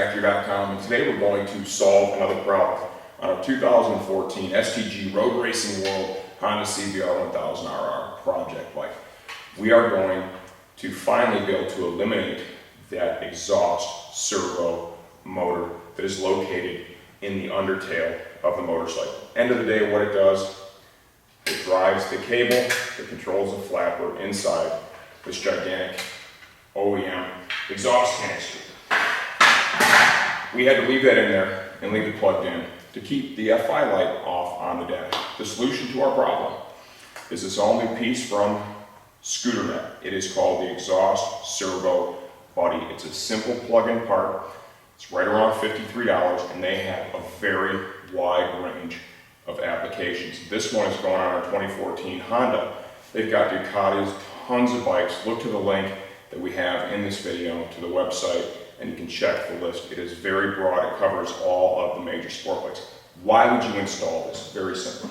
SportBikeTrackGear.com, and today we're going to solve another problem on a 2014 STG Road Racing World Honda CBR1000RR project bike. We are going to finally be able to eliminate that exhaust servo motor that is located in the undertail of the motorcycle. End of the day, what it does, it drives the cable that controls the flapper inside this gigantic OEM exhaust canister. We had to leave that in there and leave it plugged in to keep the FI light off on the dash. The solution to our problem is this all new piece from SkutrNet. It is called the Exhaust Servo Buddy. It's a simple plug-in part. It's right around $53, and they have a very wide range of applications. This one is going on our 2014 Honda. They've got Ducatis, tons of bikes. Look to the link that we have in this video to the website, and you can check the list. It is very broad. It covers all of the major sport bikes. Why would you install this? Very simple.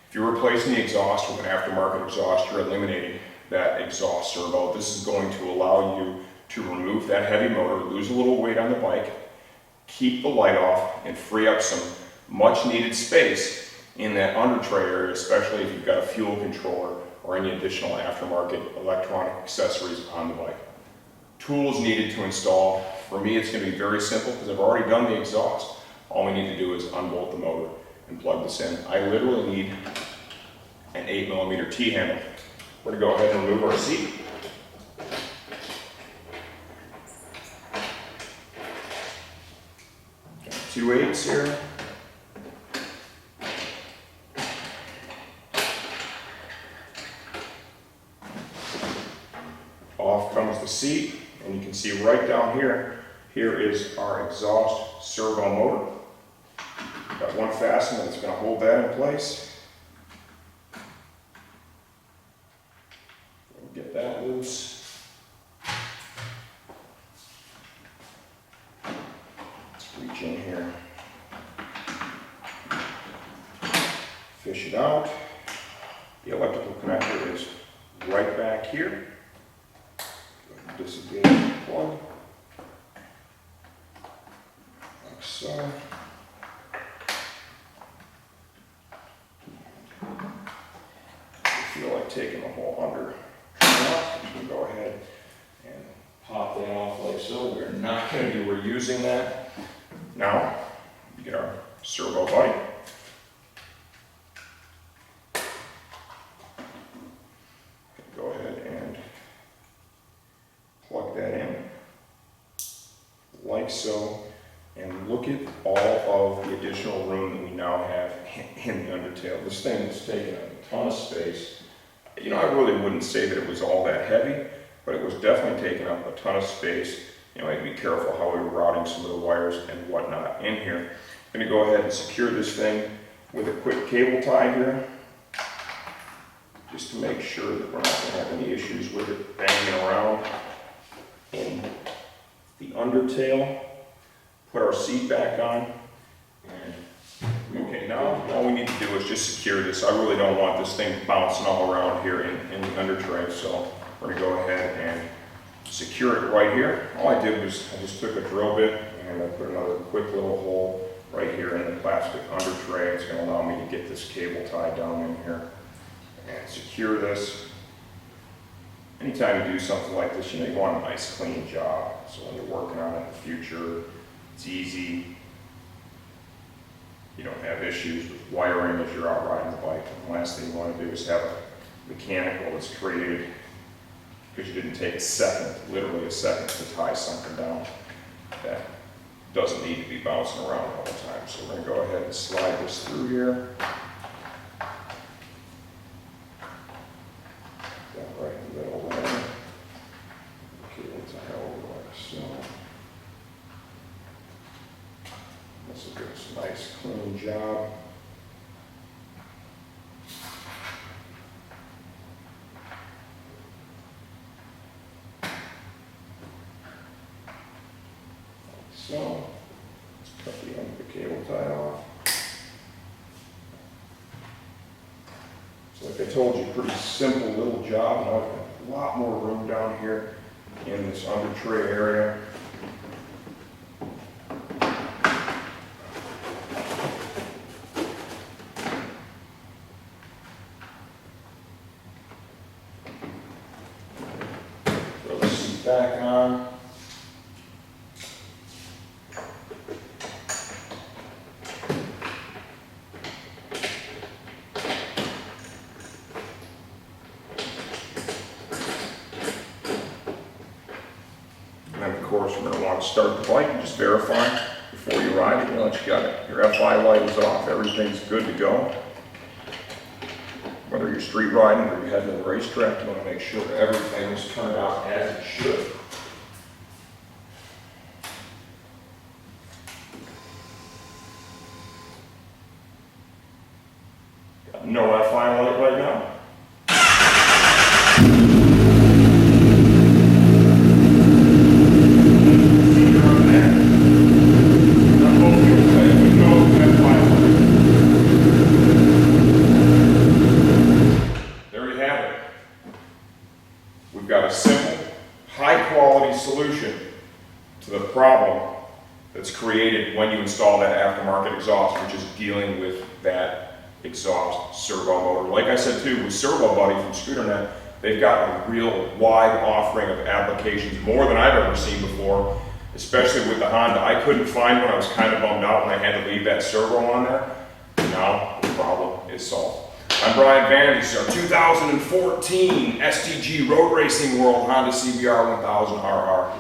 If you're replacing the exhaust with an aftermarket exhaust, you're eliminating that exhaust servo. This is going to allow you to remove that heavy motor, lose a little weight on the bike, keep the light off, and free up some much needed space in that under tray area, especially if you've got a fuel controller or any additional aftermarket electronic accessories on the bike. Tools needed to install. For me, it's going to be very simple because I've already done the exhaust. All we need to do is unbolt the motor and plug this in. I literally need an 8mm T-handle. We're going to go ahead and remove our seat. Got 2 8s here. Off comes the seat, and you can see right down here, here is our exhaust servo motor. Got one fastener that's going to hold that in place. Get that loose. Let's reach in here, fish it out. The electrical connector is right back here. Disengage the plug, like so. If you feel like taking the whole under off, you can go ahead and pop that off like so. We're not going to be reusing that. Now, we get our servo buddy. Go ahead and plug that in, like so, and look at all of the additional room that we now have in the undertail. This thing is taking a ton of space. You know, I really wouldn't say that it was all that heavy, but it was definitely taking up a ton of space. You know, I had to be careful how we were routing some of the wires and whatnot in here. I'm going to go ahead and secure this thing with a quick cable tie here, just to make sure that we're not going to have any issues with it banging around in the undertail. Put our seat back on, and okay, now all we need to do is just secure this. I really don't want this thing bouncing all around here in the under tray, so we're going to go ahead and secure it right here. All I did was I just took a drill bit and I put another quick little hole right here in the plastic under tray. It's going to allow me to get this cable tied down in here and secure this. Anytime you do something like this, you know, you want a nice clean job. So when you're working on it in the future, it's easy. You don't have issues with wiring as you're out riding the bike. And the last thing you want to do is have a mechanical that's created because you didn't take a second, literally a second, to tie something down that doesn't need to be bouncing around all the time. So we're going to go ahead and slide this through here. Right in the middle there. Okay, tie over like so. This will give us a nice clean job. Like so. Let's cut the end of the cable tie off. So like I told you, pretty simple little job. Now I've got a lot more room down here in this under tray area. back on. And then of course we're going to want to start the bike and just verify before you ride it. You know that you got it. Your FI light is off, everything's good to go. Whether you're street riding or you're heading to the racetrack, you want to make sure everything is turned out as it should. Got no FI light right now. We've got a simple, high-quality solution to the problem that's created when you install that aftermarket exhaust, which is dealing with that exhaust servo motor. Like I said too, with Servo Buddy from SkutrNet, they've got a real wide offering of applications, more than I've ever seen before, especially with the Honda. I couldn't find one. I was kind of bummed out when I had to leave that servo on there. Now the problem is solved. I'm Brian Van. This is our 2014 STG Road Racing World Honda CBR1000RR.